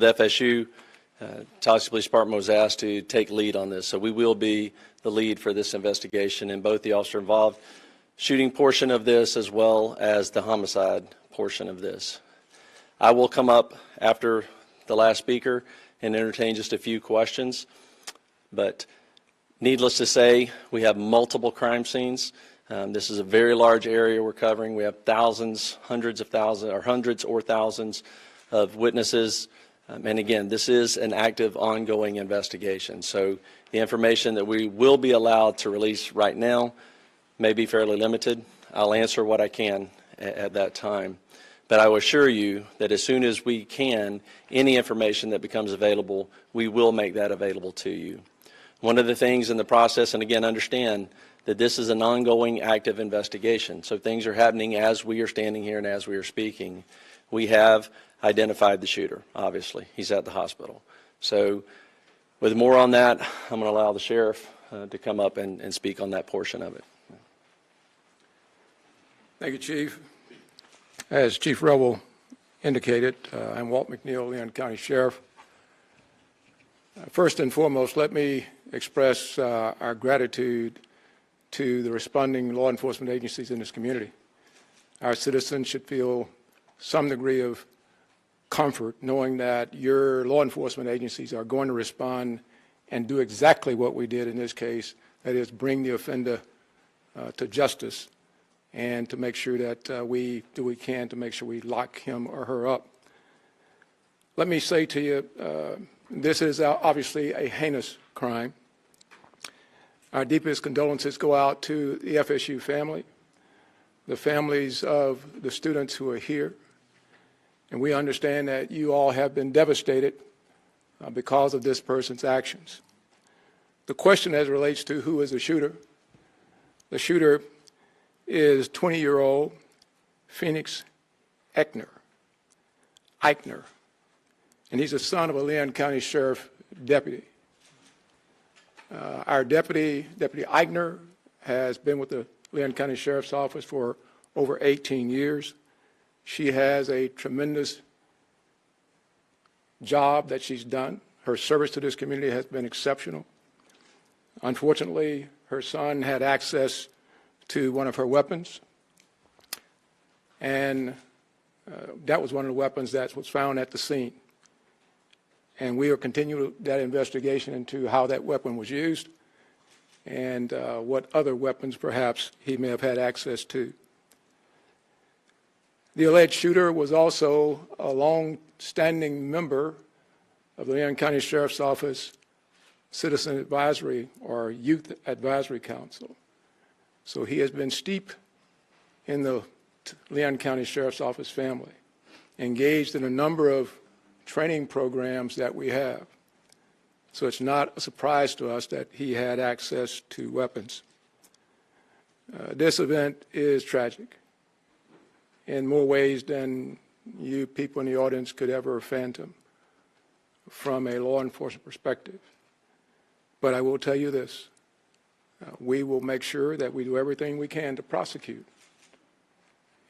The FSU Tallahassee Police Department was asked to take lead on this, so we will be the lead for this investigation in both the officer involved shooting portion of this as well as the homicide portion of this. I will come up after the last speaker and entertain just a few questions, but needless to say, we have multiple crime scenes. This is a very large area we're covering. We have thousands, hundreds or thousands of witnesses. And again, this is an active, ongoing investigation. So the information that we will be allowed to release right now may be fairly limited. I'll answer what I can at that time. But I will assure you that as soon as we can, any information that becomes available, we will make that available to you. One of the things in the process, and again, understand that this is an ongoing, active investigation. So things are happening as we are standing here and as we are speaking. We have identified the shooter, obviously. He's at the hospital. So with more on that, I'm going to allow the sheriff to come up and speak on that portion of it. Thank you, Chief. As Chief Rebel indicated, I'm Walt McNeil, Leon County Sheriff. First and foremost, let me express our gratitude to the responding law enforcement agencies in this community. Our citizens should feel some degree of comfort knowing that your law enforcement agencies are going to respond and do exactly what we did in this case, that is bring the offender to justice and to make sure that we do what we can to make sure we lock him or her up. Let me say to you, this is obviously a heinous crime. Our deepest condolences go out to the FSU family, the families of the students who are here, and we understand that you all have been devastated because of this person's actions. The question as it relates to who is the shooter is 20-year-old Phoenix Eichner, and he's the son of a Leon County Sheriff deputy. Our Deputy Eichner, has been with the Leon County Sheriff's Office for over 18 years. She has a tremendous job that she's done. Her service to this community has been exceptional. Unfortunately, her son had access to one of her weapons, and that was one of the weapons that was found at the scene. And we are continuing that investigation into how that weapon was used and what other weapons perhaps he may have had access to. The alleged shooter was also a long-standing member of the Leon County Sheriff's Office Citizen Advisory or Youth Advisory Council. So he has been steeped in the Leon County Sheriff's Office family, engaged in a number of training programs that we have. So it's not a surprise to us that he had access to weapons. This event is tragic in more ways than you people in the audience could ever fathom from a law enforcement perspective. But I will tell you this, we will make sure that we do everything we can to prosecute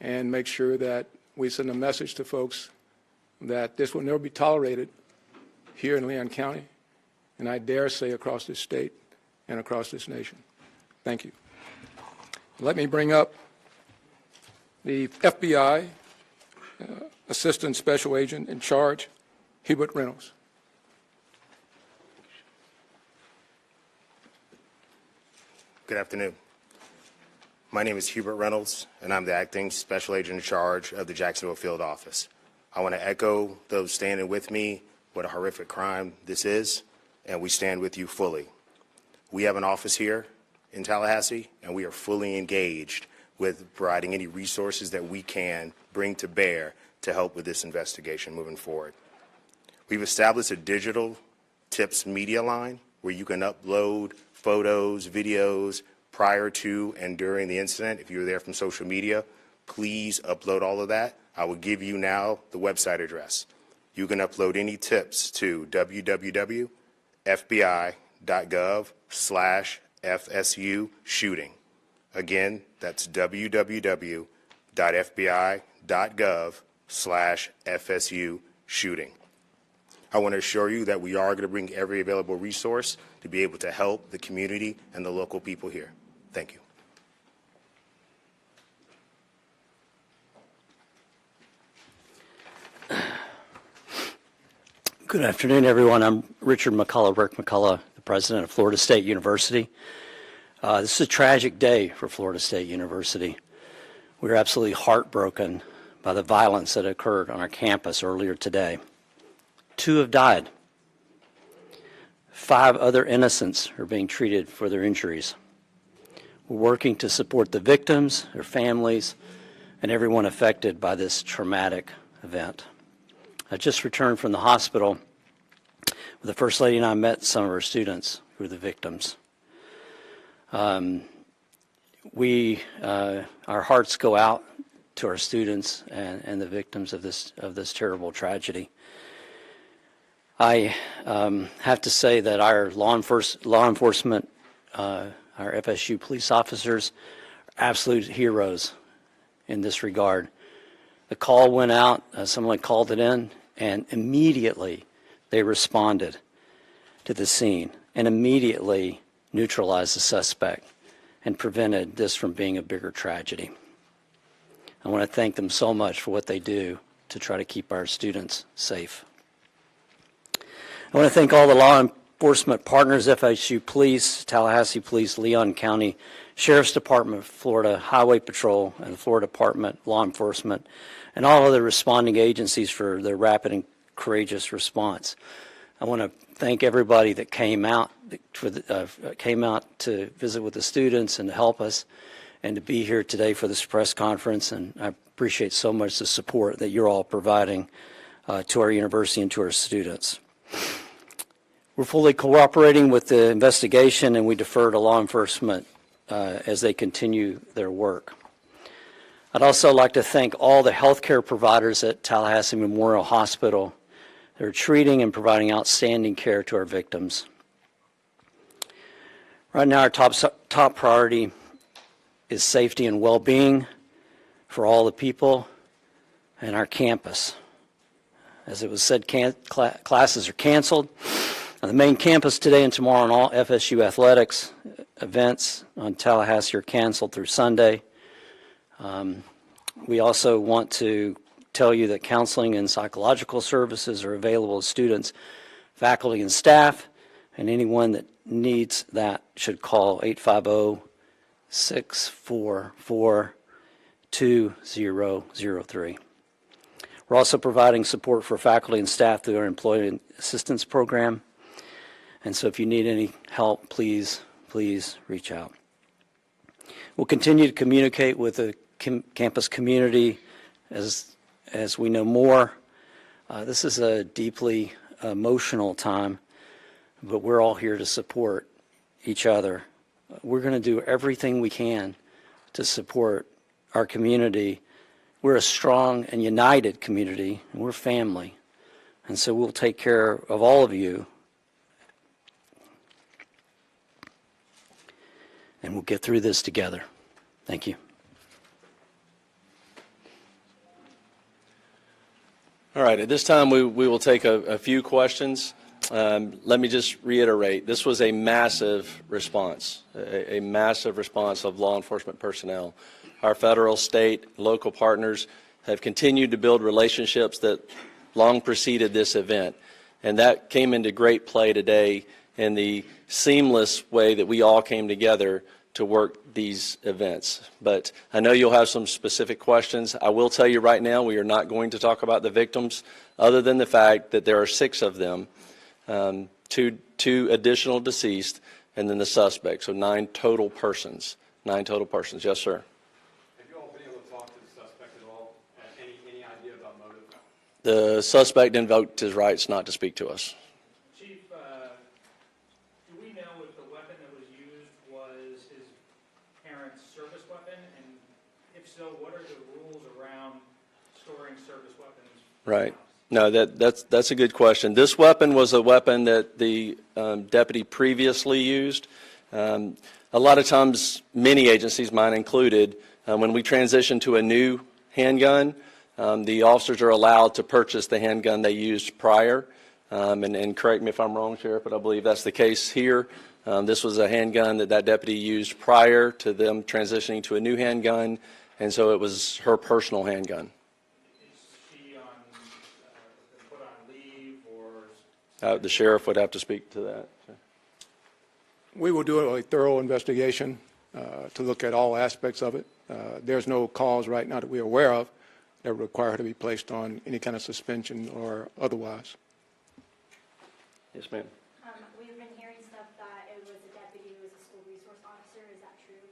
and make sure that we send a message to folks that this will never be tolerated here in Leon County, and I dare say across this state and across this nation. Thank you. Let me bring up the FBI Assistant Special Agent in charge, Hubert Reynolds. Good afternoon. My name is Hubert Reynolds, and I'm the Acting Special Agent in charge of the Jacksonville Field Office. I want to echo those standing with me what a horrific crime this is, and we stand with you fully. We have an office here in Tallahassee, and we are fully engaged with providing any resources that we can bring to bear to help with this investigation moving forward. We've established a digital tips media line where you can upload photos, videos prior to and during the incident. If you were there from social media, please upload all of that. I will give you now the website address. You can upload any tips to www.fbi.gov/FSU shooting. Again, that's www.fbi.gov/FSU shooting. I want to assure you that we are going to bring every available resource to be able to help the community and the local people here. Thank you. Good afternoon, everyone. I'm Richard McCullough, Rick McCullough, the president of Florida State University. This is a tragic day for Florida State University. We're absolutely heartbroken by the violence that occurred on our campus earlier today. 2 have died. 5 other innocents are being treated for their injuries. We're working to support the victims, their families, and everyone affected by this traumatic event. I just returned from the hospital where the First Lady and I met some of our students who were the victims. Our hearts go out to our students and the victims of this terrible tragedy. I have to say that our law enforcement, our FSU police officers, are absolute heroes in this regard. The call went out, someone called it in, and immediately they responded to the scene and immediately neutralized the suspect and prevented this from being a bigger tragedy. I want to thank them so much for what they do to try to keep our students safe. I want to thank all the law enforcement partners, FSU Police, Tallahassee Police, Leon County Sheriff's Department, Florida Highway Patrol, and the Florida Department of Law Enforcement, and all other responding agencies for their rapid and courageous response. I want to thank everybody that came out to visit with the students and to help us and to be here today for this press conference, and I appreciate so much the support that you're all providing to our university and to our students. We're fully cooperating with the investigation, and we defer to law enforcement as they continue their work. I'd also like to thank all the healthcare providers at Tallahassee Memorial Hospital that are treating and providing outstanding care to our victims. Right now, our top priority is safety and well-being for all the people and our campus. As it was said, classes are canceled on the main campus today and tomorrow, and all FSU athletics events on Tallahassee are canceled through Sunday. We also want to tell you that counseling and psychological services are available to students, faculty, and staff, and anyone that needs that should call 850-644-2003. We're also providing support for faculty and staff through our Employment Assistance Program, and so if you need any help, please reach out. We'll continue to communicate with the campus community as we know more. This is a deeply emotional time, but we're all here to support each other. We're going to do everything we can to support our community. We're a strong and united community, and we're family, and so we'll take care of all of you, and we'll get through this together. Thank you. All right, at this time we will take a few questions. Let me just reiterate, this was a massive response, a massive response of law enforcement personnel. Our federal, state, local partners have continued to build relationships that long preceded this event, and that came into great play today in the seamless way that we all came together to work these events. But I know you'll have some specific questions. I will tell you right now, we are not going to talk about the victims other than the fact that there are 6 of them, two additional deceased, and then the suspect. So 9 total persons. 9 total persons. Yes, sir. Have you all been able to talk to the suspect at all? Any idea about motive? The suspect invoked his rights not to speak to us. Chief, do we know if the weapon that was used was his parents' service weapon? And if so, what are the rules around storing service weapons? Right. No, that's a good question. This weapon was a weapon that the deputy previously used. A lot of times, many agencies, mine included, when we transition to a new handgun, the officers are allowed to purchase the handgun they used prior. And correct me if I'm wrong, Sheriff, but I believe that's the case here. This was a handgun that deputy used prior to them transitioning to a new handgun, and so it was her personal handgun. Is she put on leave or? The sheriff would have to speak to that. We will do a thorough investigation to look at all aspects of it. There's no cause right now that we're aware of that would require her to be placed on any kind of suspension or otherwise. Yes, ma'am. We've been hearing stuff that it was a deputy who was a school resource officer. Is that true?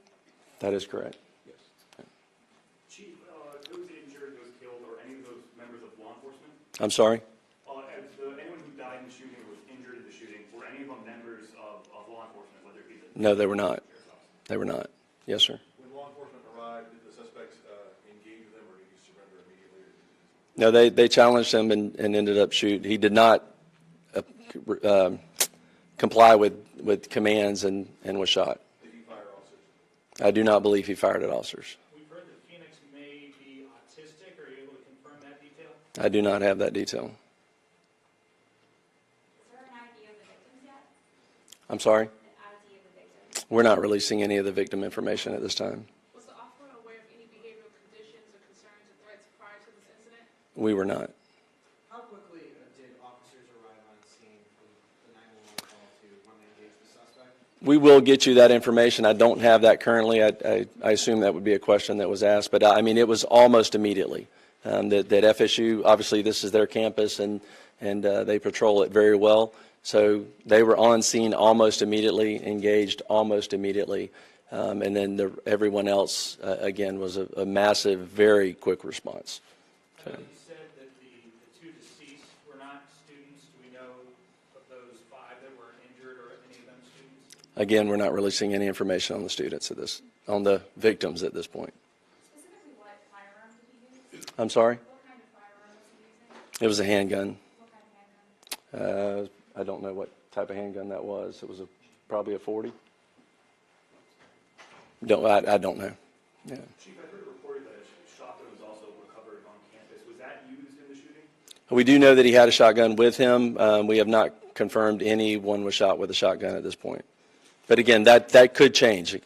That is correct. Yes. Chief, those injured, those killed, or any of those members of law enforcement? I'm sorry? Anyone who died in the shooting or was injured in the shooting, were any of them members of law enforcement, whether it be the... No, they were not. They were not. Yes, sir. When law enforcement arrived, did the suspects engage with them, or did he surrender immediately? No, they challenged him and ended up shooting. He did not comply with commands and was shot. Did he fire officers? I do not believe he fired at officers. We've heard that Phoenix may be autistic. Are you able to confirm that detail? I do not have that detail. Is there an ID of the victims yet? I'm sorry? An ID of the victims? We're not releasing any of the victim information at this time. Was the officer aware of any behavioral conditions or concerns or threats prior to this incident? We were not. How quickly did officers arrive on scene from the 911 call to when they engaged the suspect? We will get you that information. I don't have that currently. I assume that would be a question that was asked, but I mean, it was almost immediately. That FSU, obviously this is their campus, and they patrol it very well. So they were on scene almost immediately, engaged almost immediately. And then everyone else, again, was a massive, very quick response. I know you said that the two deceased were not students. Do we know of those 5 that were injured, or any of them students? Again, we're not releasing any information on the students on the victims at this point. Specifically, what firearm did he use? I'm sorry? What kind of firearm was he using? It was a handgun. What kind of handgun? I don't know what type of handgun that was. It was probably a 40. I don't know. Yeah. Chief, I heard reported that a shotgun was also recovered on campus. Was that used in the shooting? We do know that he had a shotgun with him. We have not confirmed anyone was shot with a shotgun at this point. But again, that could change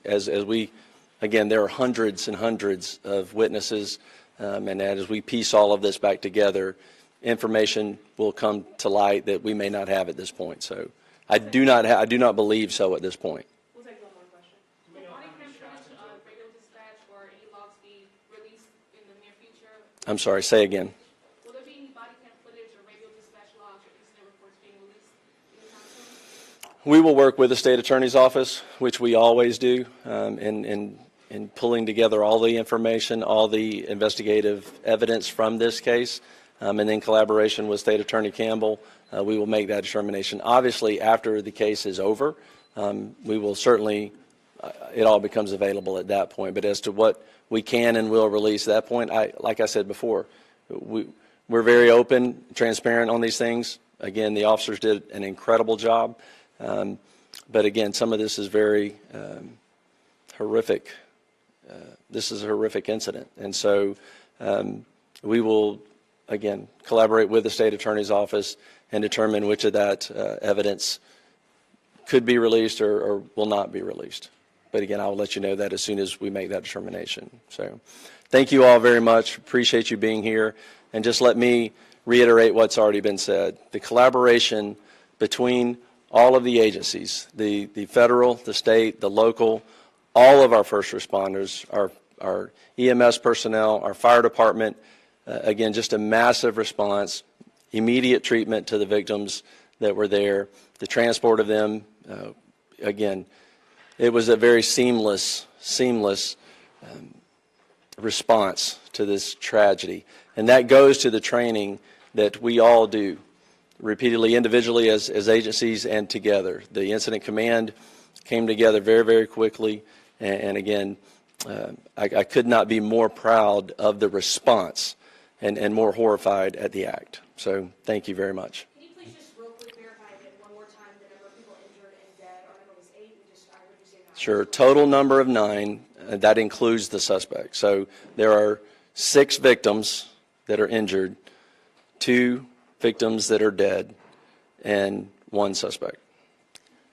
again, there are hundreds and hundreds of witnesses, and as we piece all of this back together, information will come to light that we may not have at this point. So I do not believe so at this point. We'll take one more question. Will body cam footage of radio dispatch or any logs be released in the near future? I'm sorry, say again. Will there be any body cam footage or radio dispatch logs or incident reports being released anytime soon? We will work with the state attorney's office, which we always do, in pulling together all the information, all the investigative evidence from this case, and in collaboration with State Attorney Campbell, we will make that determination. Obviously, after the case is over, we will certainly, it all becomes available at that point. But as to what we can and will release at that point, like I said before, we're very open, transparent on these things. Again, the officers did an incredible job. But again, some of this is very horrific. This is a horrific incident. And so we will, again, collaborate with the state attorney's office and determine which of that evidence could be released or will not be released. But again, I'll let you know that as soon as we make that determination. So thank you all very much. Appreciate you being here. And just let me reiterate what's already been said. The collaboration between all of the agencies, the federal, the state, the local, all of our first responders, our EMS personnel, our fire department, again, just a massive response, immediate treatment to the victims that were there, the transport of them. Again, it was a very seamless response to this tragedy. And that goes to the training that we all do repeatedly, individually as agencies and together. The incident command came together very, very quickly. And again, I could not be more proud of the response and more horrified at the act. So thank you very much. Can you please just real quick verify again one more time the number of people injured and dead? Our number was 8. I heard you say 9. Sure. Total number of 9. That includes the suspect. So there are 6 victims that are injured, 2 victims that are dead, and one suspect.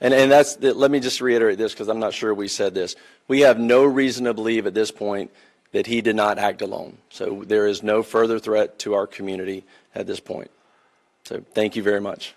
And that's let me just reiterate this because I'm not sure we said this. We have no reason to believe at this point that he did not act alone. So there is no further threat to our community at this point. So thank you very much.